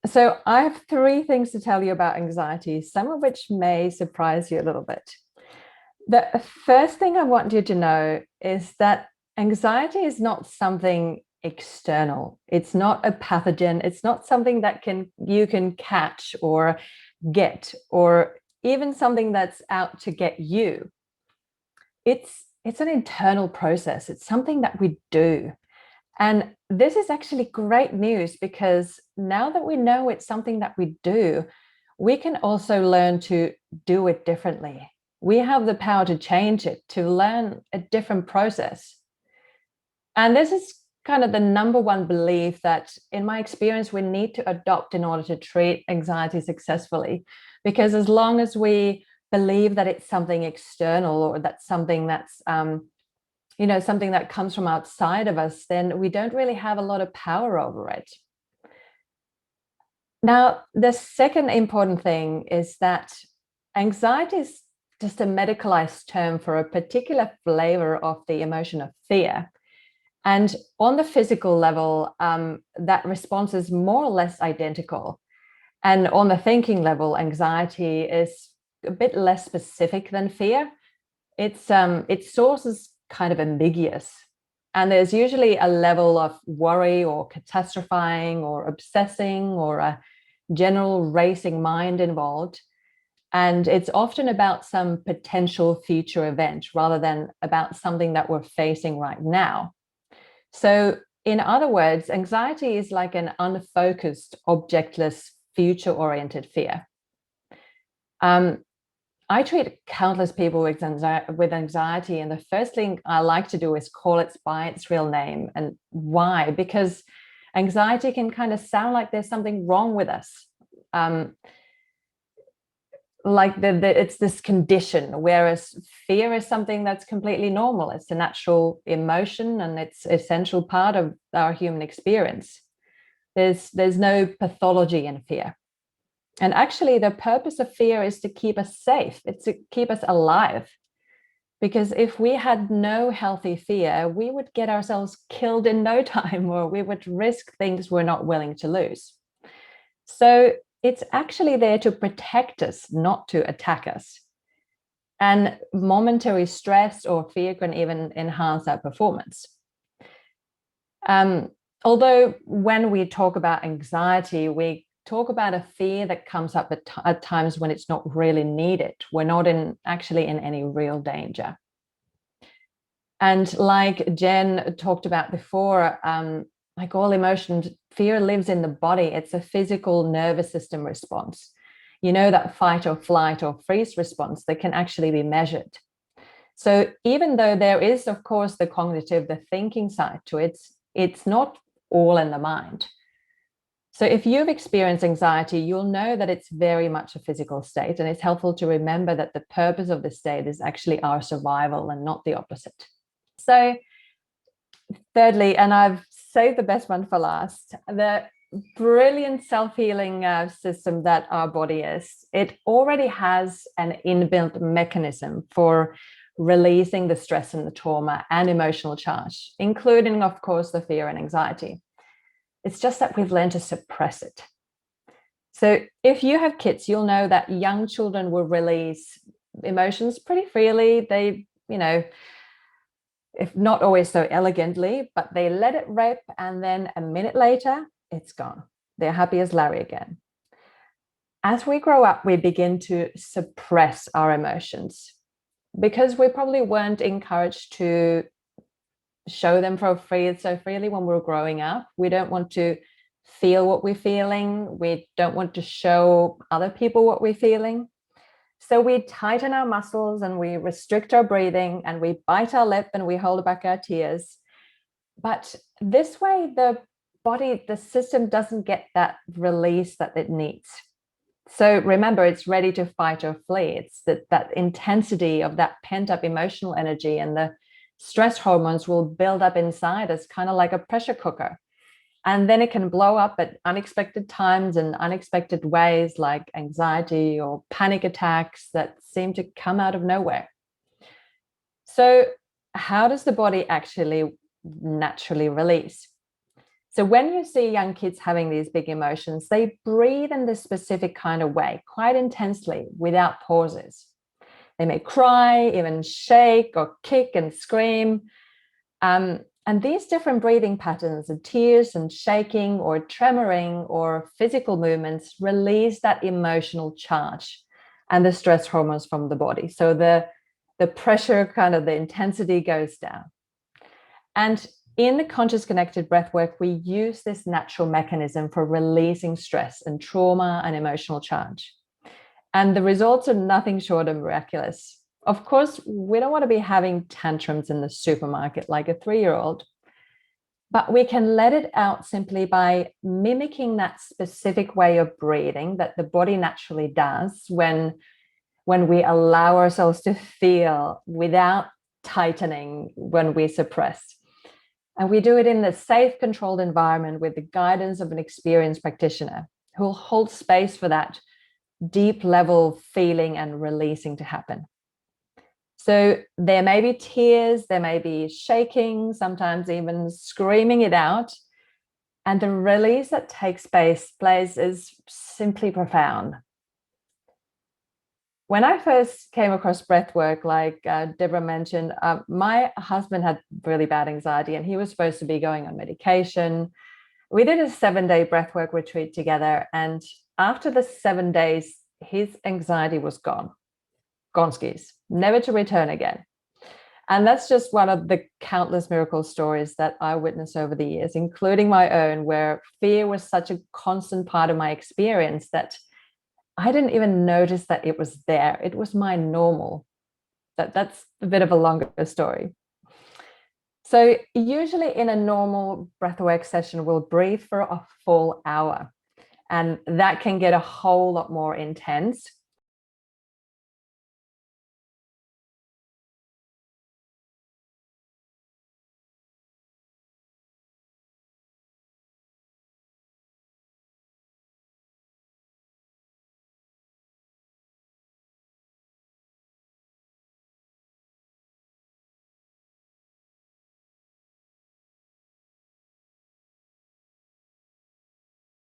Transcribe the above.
So I have three things to tell you about anxiety, some of which may surprise you a little bit. The first thing I want you to know is that anxiety is not something external. It's not a pathogen. It's not something that you can catch or get, or even something that's out to get you. It's an internal process. It's something that we do. And this is actually great news because now that we know it's something that we do, we can also learn to do it differently. We have the power to change it, to learn a different process. And this is kind of the number one belief that, in my experience, we need to adopt in order to treat anxiety successfully. Because as long as we believe that it's something external, or that's something that's something that comes from outside of us, then we don't really have a lot of power over it. Now, the second important thing is that anxiety is just a medicalized term for a particular flavor of the emotion of fear. And on the physical level, that response is more or less identical. And on the thinking level, anxiety is a bit less specific than fear. Its source is kind of ambiguous. And there's usually a level of worry or catastrophizing or obsessing or a general racing mind involved. And it's often about some potential future event rather than about something that we're facing right now. So, in other words, anxiety is like an unfocused, objectless, future-oriented fear. I treat countless people with anxiety, and the first thing I like to do is call it by its real name. And why? Because anxiety can kind of sound like there's something wrong with us. Like it's this condition, whereas fear is something that's completely normal. It's a natural emotion and it's an essential part of our human experience. There's no pathology in fear. And actually, the purpose of fear is to keep us safe. It's to keep us alive. Because if we had no healthy fear, we would get ourselves killed in no time, or we would risk things we're not willing to lose. So it's actually there to protect us, not to attack us. And momentary stress or fear can even enhance our performance. Although when we talk about anxiety, we talk about a fear that comes up at times when it's not really needed. We're not actually in any real danger. And like Jen talked about before, like all emotions, fear lives in the body. It's a physical nervous system response. You know, that fight or flight or freeze response that can actually be measured. So even though there is, of course, the cognitive, the thinking side to it, it's not all in the mind. So if you've experienced anxiety, you'll know that it's very much a physical state. And it's helpful to remember that the purpose of the state is actually our survival and not the opposite. So thirdly, and I've saved the best one for last, the brilliant self-healing system that our body is, it already has an inbuilt mechanism for releasing the stress and the trauma and emotional charge, including, of course, the fear and anxiety. It's just that we've learned to suppress it. So if you have kids, you'll know that young children will release emotions pretty freely. They, if not always so elegantly, but they let it rip, and then a minute later, it's gone. They're happy as Larry again. As we grow up, we begin to suppress our emotions because we probably weren't encouraged to show them so freely when we're growing up. We don't want to feel what we're feeling. We don't want to show other people what we're feeling. So we tighten our muscles and we restrict our breathing and we bite our lip and we hold back our tears. But this way, the body, the system doesn't get that release that it needs. So remember, it's ready to fight or flee. It's that intensity of that pent-up emotional energy, and the stress hormones will build up inside us, kind of like a pressure cooker. And then it can blow up at unexpected times and unexpected ways, like anxiety or panic attacks that seem to come out of nowhere. So how does the body actually naturally release? So when you see young kids having these big emotions, they breathe in this specific kind of way, quite intensely, without pauses. They may cry, even shake or kick and scream. And these different breathing patterns of tears and shaking or tremoring or physical movements release that emotional charge and the stress hormones from the body. So the pressure, kind of the intensity goes down. And in the conscious connected breathwork, we use this natural mechanism for releasing stress and trauma and emotional charge. And the results are nothing short of miraculous. Of course, we don't want to be having tantrums in the supermarket like a 3-year-old, but we can let it out simply by mimicking that specific way of breathing that the body naturally does when we allow ourselves to feel without tightening when we suppress. And we do it in a safe, controlled environment with the guidance of an experienced practitioner who will hold space for that deep level feeling and releasing to happen. So there may be tears, there may be shaking, sometimes even screaming it out. And the release that takes place is simply profound. When I first came across breathwork, like Deborah mentioned, my husband had really bad anxiety and he was supposed to be going on medication. We did a 7-day breathwork retreat together. And after the 7 days, his anxiety was gone skis, never to return again. And that's just one of the countless miracle stories that I witnessed over the years, including my own, where fear was such a constant part of my experience that I didn't even notice that it was there. It was my normal. That's a bit of a longer story. So usually in a normal breathwork session, we'll breathe for a full hour. And that can get a whole lot more intense.